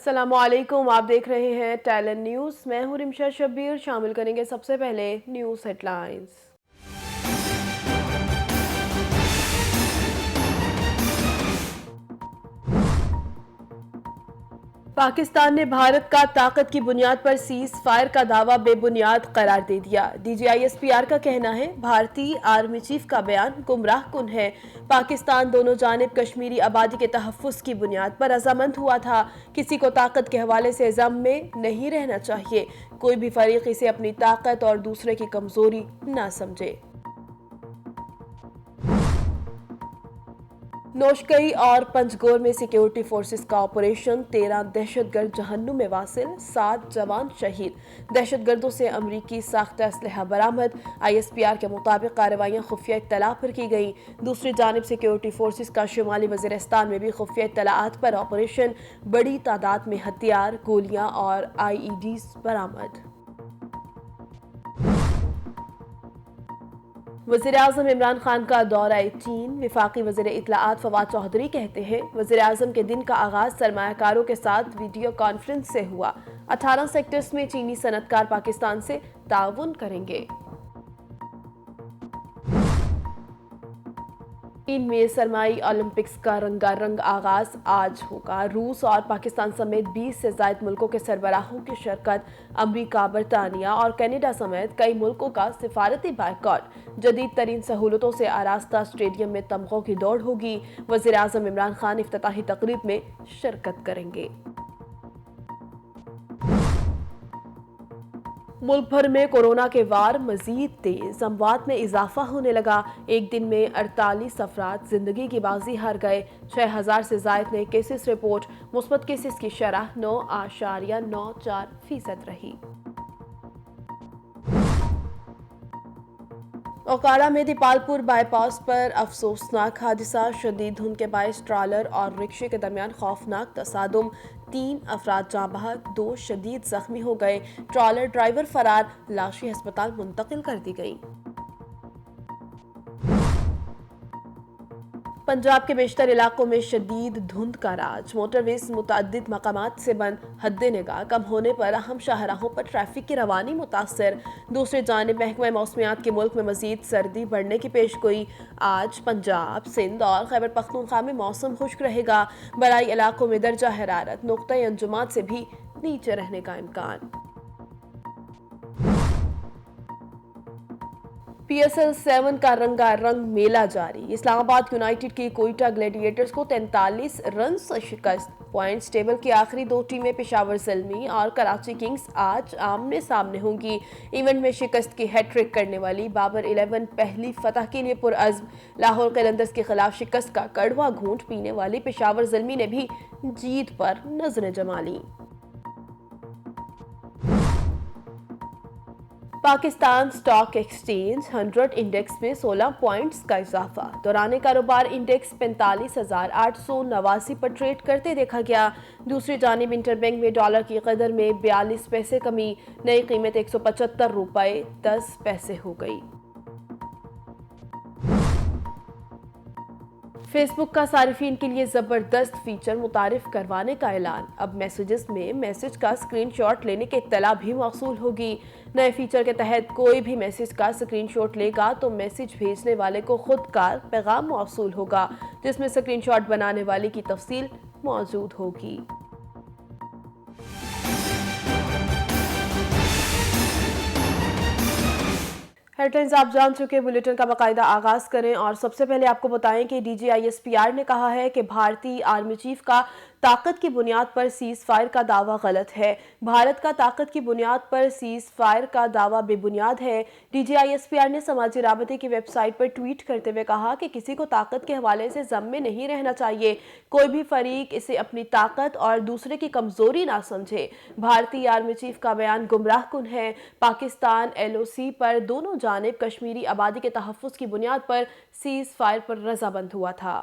السلام علیکم، آپ دیکھ رہے ہیں ٹیلنٹ نیوز۔ میں ہوں رمشا شبیر۔ شامل کریں گے سب سے پہلے نیوز ہیڈ لائنز۔ پاکستان نے بھارت کا طاقت کی بنیاد پر سیز فائر کا دعویٰ بے بنیاد قرار دے دیا۔ D G I S P R کا کہنا ہے بھارتی آرمی چیف کا بیان گمراہ کن ہے۔ پاکستان دونوں جانب کشمیری آبادی کے تحفظ کی بنیاد پر رضامند ہوا تھا۔ کسی کو طاقت کے حوالے سے ضم میں نہیں رہنا چاہیے۔ کوئی بھی فریق اسے اپنی طاقت اور دوسرے کی کمزوری نہ سمجھے۔ نوشکئی اور پنجگور میں سیکیورٹی فورسز کا آپریشن، 13 دہشت گرد جہنم میں واصل، 7 جوان شہید۔ دہشت گردوں سے امریکی ساختہ اسلحہ برآمد۔ آئی ایس پی آر کے مطابق کارروائیاں خفیہ اطلاع پر کی گئیں۔ دوسری جانب سیکیورٹی فورسز کا شمالی وزیرستان میں بھی خفیہ اطلاعات پر آپریشن، بڑی تعداد میں ہتھیار، گولیاں اور آئی ای ڈیز برآمد۔ وزیراعظم عمران خان کا دورہ چین۔ وفاقی وزیر اطلاعات فواد چودھری کہتے ہیں وزیراعظم کے دن کا آغاز سرمایہ کاروں کے ساتھ ویڈیو کانفرنس سے ہوا۔ 18 سیکٹرز میں چینی صنعت کار پاکستان سے تعاون کریں گے۔ چین میں سرمائی اولمپکس کا رنگا رنگ آغاز آج ہوگا۔ روس اور پاکستان سمیت 20 سے زائد ملکوں کے سربراہوں کی شرکت۔ امریکہ، برطانیہ اور کینیڈا سمیت کئی ملکوں کا سفارتی بائیکاٹ۔ جدید ترین سہولتوں سے آراستہ اسٹیڈیم میں تمغوں کی دوڑ ہوگی۔ وزیراعظم عمران خان افتتاحی تقریب میں شرکت کریں گے۔ ملک بھر میں کورونا کے وار مزید تیز، اموات میں اضافہ ہونے لگا۔ ایک دن میں 48 افراد زندگی کی بازی ہار گئے۔ 6000 سے زائد نئے کیسز رپورٹ۔ مثبت کیسز کی شرح 9.94% رہی۔ اوکاڑہ میں دیپالپور بائی پاس پر افسوسناک حادثہ، شدید دھند کے باعث ٹرالر اور رکشے کے درمیان خوفناک تصادم، 3 افراد جاں بحق، 2 شدید زخمی ہو گئے۔ ٹرالر ڈرائیور فرار، لاشیں ہسپتال منتقل کر دی گئیں۔ پنجاب کے بیشتر علاقوں میں شدید دھند کا راج، موٹر ویز متعدد مقامات سے بند، حد نگاہ کم ہونے پر اہم شاہراہوں پر ٹریفک کی روانی متاثر۔ دوسری جانب محکمہ موسمیات کے ملک میں مزید سردی بڑھنے کی پیش گوئی۔ آج پنجاب، سندھ اور خیبر پختونخوا میں موسم خشک رہے گا۔ بالائی علاقوں میں درجہ حرارت نقطۂ انجماد سے بھی نیچے رہنے کا امکان۔ پی ایس ایل 7 کا رنگا رنگ میلہ جاری، اسلام آباد یونائیٹڈ کی کوئٹہ گلیڈیٹرز کو 43 رنز سے شکست۔ پوائنٹس ٹیبل کی آخری 2 ٹیمیں پشاور زلمی اور کراچی کنگز آج آمنے سامنے ہوں گی۔ ایونٹ میں شکست کی ہیٹ ٹرک کرنے والی بابر 11 پہلی فتح کے لیے پرعزم۔ لاہور قلندرز کے خلاف شکست کا کڑوا گھونٹ پینے والی پشاور زلمی نے بھی جیت پر نظریں جما لیں۔ پاکستان سٹاک ایکسچینج 100 انڈیکس میں 16 پوائنٹس کا اضافہ، دوران کاروبار انڈیکس 45,889 پر ٹریڈ کرتے دیکھا گیا۔ دوسری جانب انٹر بینک میں ڈالر کی قدر میں 42 پیسے کمی، نئی قیمت 175 روپے 10 پیسے ہو گئی۔ فیس بک کا صارفین کے لیے زبردست فیچر متعارف کروانے کا اعلان، اب میسیجز میں میسیج کا اسکرین شاٹ لینے کی اطلاع بھی موصول ہوگی۔ نئے فیچر کے تحت کوئی بھی میسیج کا اسکرین شاٹ لے گا تو میسیج بھیجنے والے کو خود کار پیغام موصول ہوگا، جس میں اسکرین شاٹ بنانے والے کی تفصیل موجود ہوگی۔ ہیڈ لائنز آپ جان چکے، بلیٹن کا باقاعدہ آغاز کریں اور سب سے پہلے آپ کو بتائیں کہ D G I S P R نے کہا ہے کہ بھارتی آرمی چیف کا طاقت کی بنیاد پر سیز فائر کا دعویٰ غلط ہے۔ بھارت کا طاقت کی بنیاد پر سیز فائر کا دعویٰ بے بنیاد ہے۔ D G I S P R نے سماجی رابطے کی ویب سائٹ پر ٹویٹ کرتے ہوئے کہا کہ کسی کو طاقت کے حوالے سے ضم میں نہیں رہنا چاہیے۔ کوئی بھی فریق اسے اپنی طاقت اور دوسرے کی کمزوری نہ سمجھے۔ بھارتی آرمی چیف کا بیان گمراہ کن ہے۔ پاکستان ایل او سی پر دونوں جانب کشمیری آبادی کے تحفظ کی بنیاد پر سیز فائر پر رضامند ہوا تھا۔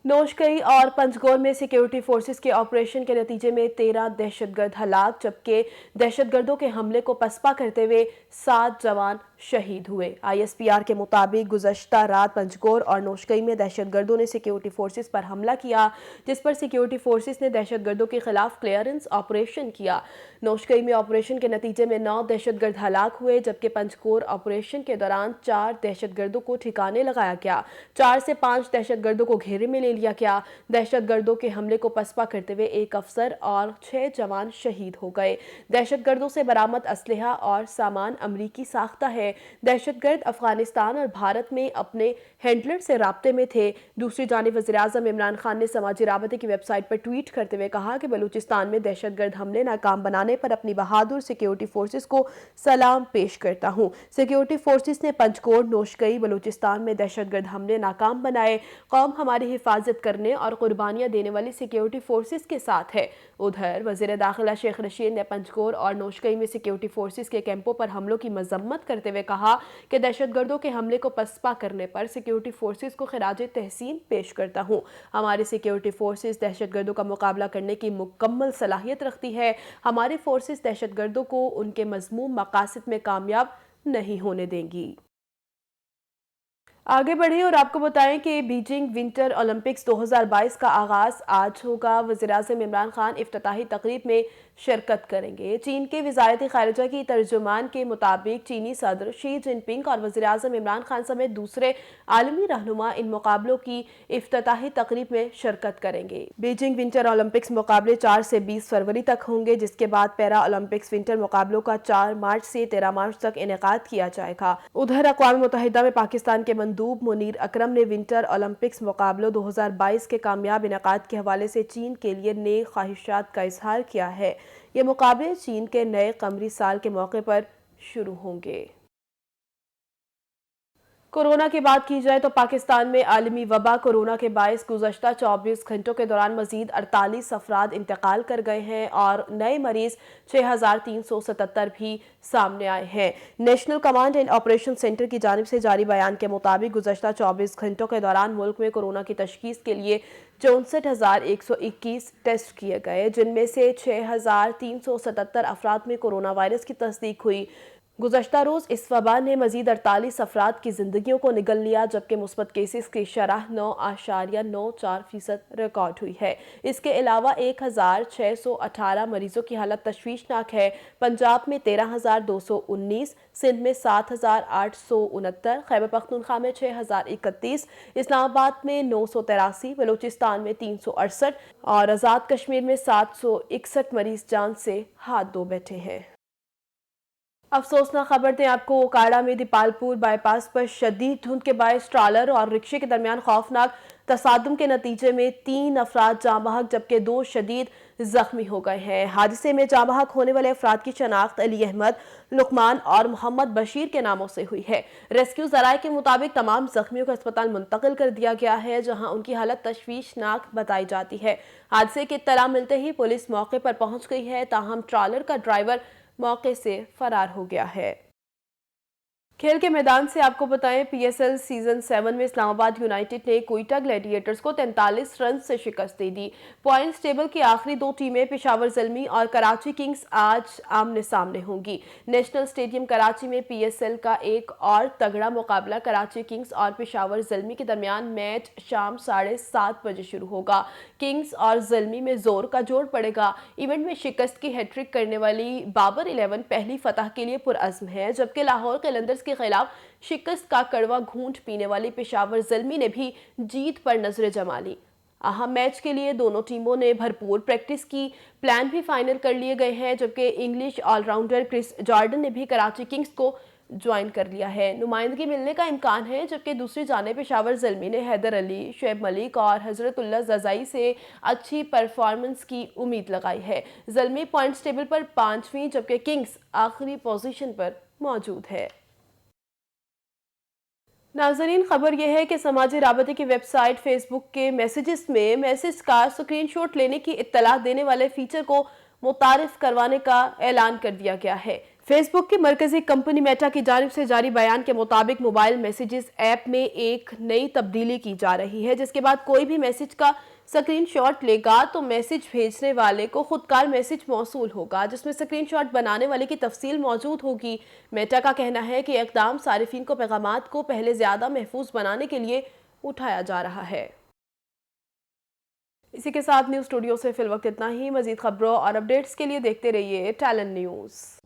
نوشکئی اور پنجگور میں سیکیورٹی فورسز کے آپریشن کے نتیجے میں 13 دہشت گرد ہلاک، جبکہ دہشت گردوں کے حملے کو پسپا کرتے ہوئے 7 جوان शहीद हुए। ISPR के मुताबिक गुज़श्ता रात पंजकोर और नोशकई में दहशतगर्दों ने सिक्योरिटी फोर्सेस पर हमला किया, जिस पर सिक्योरिटी फोर्सेस ने दहशतगर्दों के खिलाफ क्लियरेंस ऑपरेशन किया। नोशकई में ऑपरेशन के नतीजे में 9 दहशतगर्द हलाक हुए, जबकि पंजकोर ऑपरेशन के दौरान 4 दहशतगर्दों को ठिकाने लगाया गया। 4 से 5 दहशतगर्दों को घेरे में ले लिया गया। दहशतगर्दों के हमले को पसपा करते हुए 1 अफसर और 6 जवान शहीद हो गए। दहशतगर्दों से बरामद असलहा और सामान अमरीकी साख्ता है। दहशतगर्द अफगानिस्तान और भारत में अपने हैंडलर से राब्ते में थे। दूसरी जानिब वज़ीर-ए-आज़म इमरान खान ने समाजी राबते की वेबसाइट पर ट्वीट करते हुए कहा कि बलूचिस्तान में दहशतगर्द हमले नाकाम बनाने पर अपनी बहादुर सिक्योरिटी फोर्सेस को सलाम पेश करता हूँ। सिक्योरिटी फोर्सेस ने पंजकोर, नोशकई, बलूचिस्तान में दहशतगर्द हमले नाकाम बनाए। कौम हमारी हिफाजत करने और कुर्बानियाँ देने वाली सिक्योरिटी फोर्सेस के साथ है। उधर वज़ीर दाखिला शेख रशीद ने पंजकोर और नोशकई में सिक्योरिटी फोर्सेस के कैंपों पर हमलों की मजम्मत करते हुए कहा कि दहशतगर्दों के हमले को पसपा करने पर सिक्योरिटी फोर्सेस को खिराज तहसीन पेश करता हूँ। हमारी सिक्योरिटी फोर्सेस दहशतगर्दों का मुकाबला करने की मुकम्मल सलाहियत रखती है। हमारी फोर्सेस दहशतगर्दों को उनके मज़मूम मकासद में कामयाब नहीं होने देंगी। आगे बढ़े और आपको बताएं कि बीजिंग विंटर ओलंपिक्स 2022 का आगाज आज होगा। वज़ीर-ए-आज़म इमरान खान इफ्तिताही तकरीब में शिरकत करेंगे। चीन के वज़ारत ख़ारिजा की तर्जुमान के मुताबिक चीनी सदर शी जिनपिंग और वज़ीर-ए-आज़म इमरान खान समेत दूसरे आलमी रहनुमा इन मुकाबलों की इफ्तिताही तकरीब में शिरकत करेंगे। बीजिंग विंटर ओलंपिक्स मुकाबले 4 से 20 फरवरी तक होंगे, जिसके बाद पैरा ओलंपिक्स विंटर मुकाबलों का 4 मार्च से 13 मार्च तक इनेकाद किया जाएगा। उधर अक़वाम मुत्तहिदा में पाकिस्तान के मंदूब मुनीर अकरम ने विंटर ओलंपिक्स मुकाबलों 2022 के कामयाब इनेकाद के हवाले से चीन के लिए नेक ख्वाहिशात का इजहार किया है। ये मुकाबले चीन के नए कमरी साल के मौके पर शुरू होंगे। कोरोना की बात की जाए तो पाकिस्तान में आलमी वबा कोरोना के बायस गुज़श्ता 24 घंटों के दौरान मजीद 48 अफराद इंतकाल कर गए हैं और नए मरीज 6377 भी सामने आए हैं। National command and operation centre की जानिब से जारी बयान के मुताबिक गुज़श्ता 24 घंटों के दौरान मुल्क में कोरोना की तशखीस के लिए 64,121 टेस्ट किए गए, जिनमें से 6,377 अफराद में कोरोना वायरस की तस्दीक हुई। गुज़श्ता रोज़ इस वबा ने मजीद 48 अफराद की जिंदगियों को निगल लिया, जबकि मुस्बत केसेस की शरह 9.94% रिकॉर्ड हुई है। इसके अलावा 1,618 मरीजों की हालत तशवीशनाक है। पंजाब में 13,219, सिंध में 7,869, खैबर पख्तूनख्वा में 6,031, इस्लामाबाद में 983, बलूचिस्तान में 368 और आज़ाद कश्मीर में 761 मरीज जान से हाथ धो बैठे हैं। अफसोसनाक खबर दें आपको, ओकाड़ा में दीपालपुर बाईपास पर शदीद धुंध के बायस ट्रालर और रिक्शे के दरमियान खौफनाक तसादुम के नतीजे में 3 अफराद जाँ बहक जबकि 2 शदीद जख्मी हो गए हैं। हादसे में जाँ बहक होने वाले अफराद की शनाख्त अली अहमद, लुकमान और मोहम्मद बशीर के नामों से हुई है। रेस्क्यू ज़राए के मुताबिक तमाम जख्मियों को अस्पताल मुंतकिल कर दिया गया है, जहां उनकी हालत तशवीशनाक बताई जाती है। हादसे की इत्तला मिलते ही पुलिस मौके पर पहुंच गई है, ताहम ट्रालर का ड्राइवर मौके से फरार हो गया है। खेल के मैदान से आपको बताएं, PSL सीजन 7 में इस्लामाबाद यूनाइटेड ने कोयटा ग्लैडिएटर्स को 43 रन से शिकस्त दे दी। पॉइंट्स टेबल की आखिरी 2 टीमें पेशावर ज़ल्मी और कराची किंग्स आज आमने सामने होंगी। नेशनल स्टेडियम कराची में PSL का एक और तगड़ा मुकाबला कराची किंग्स और पेशावर ज़ल्मी के दरमियान मैच शाम 7:30 बजे शुरू होगा। किंग्स और ज़ल्मी में जोर का जोड़ पड़ेगा। इवेंट में शिकस्त की हैट्रिक करने वाली बाबर 11 पहली फतह के लिए पुरअज़्म है, जबकि लाहौर कलंदर्स के खिलाफ शिकस्त का कड़वा घूंट पीने वाली पेशावर ज़ल्मी ने भी जीत पर नजरें जमा ली। अहम मैच के लिए दोनों टीमों ने भरपूर प्रैक्टिस की। प्लान भी फाइनल कर लिए गए हैं, जबकि इंग्लिश ऑलराउंडर क्रिस जॉर्डन ने भी कराची किंग्स को ज्वाइन कर लिया है। नुमाइंदगी मिलने का इम्कान है, जबकि दूसरी जानिब पेशावर ज़ल्मी ने हैदर अली, शुएब मलिक और हजरतुल्लाह ज़ज़ाई से अच्छी परफॉर्मेंस की उम्मीद लगाई है। ज़ल्मी पॉइंट्स टेबल पर 5वीं जबकि किंग्स आखिरी पोजीशन पर मौजूद है। नाज़रीन, खबर यह है कि समाजी राबते की वेबसाइट फेसबुक के मैसेजेस में मैसेज का स्क्रीनशॉट लेने की इत्तला देने वाले फीचर को मुतारिफ करवाने का ऐलान कर दिया गया है। फेसबुक की मरकजी कंपनी मेटा की जानिब से जारी बयान के मुताबिक मोबाइल मैसेजेस ऐप में एक नई तब्दीली की जा रही है, जिसके बाद कोई भी मैसेज का اسکرین شاٹ لے گا تو میسج بھیجنے والے کو خودکار میسج موصول ہوگا جس میں اسکرین شاٹ بنانے والے کی تفصیل موجود ہوگی۔ میٹا کا کہنا ہے کہ اقدام صارفین کو پیغامات کو پہلے زیادہ محفوظ بنانے کے لیے اٹھایا جا رہا ہے۔ اسی کے ساتھ نیوز اسٹوڈیو سے فی الوقت اتنا ہی۔ مزید خبروں اور اپڈیٹس کے لیے دیکھتے رہیے ٹیلنٹ نیوز۔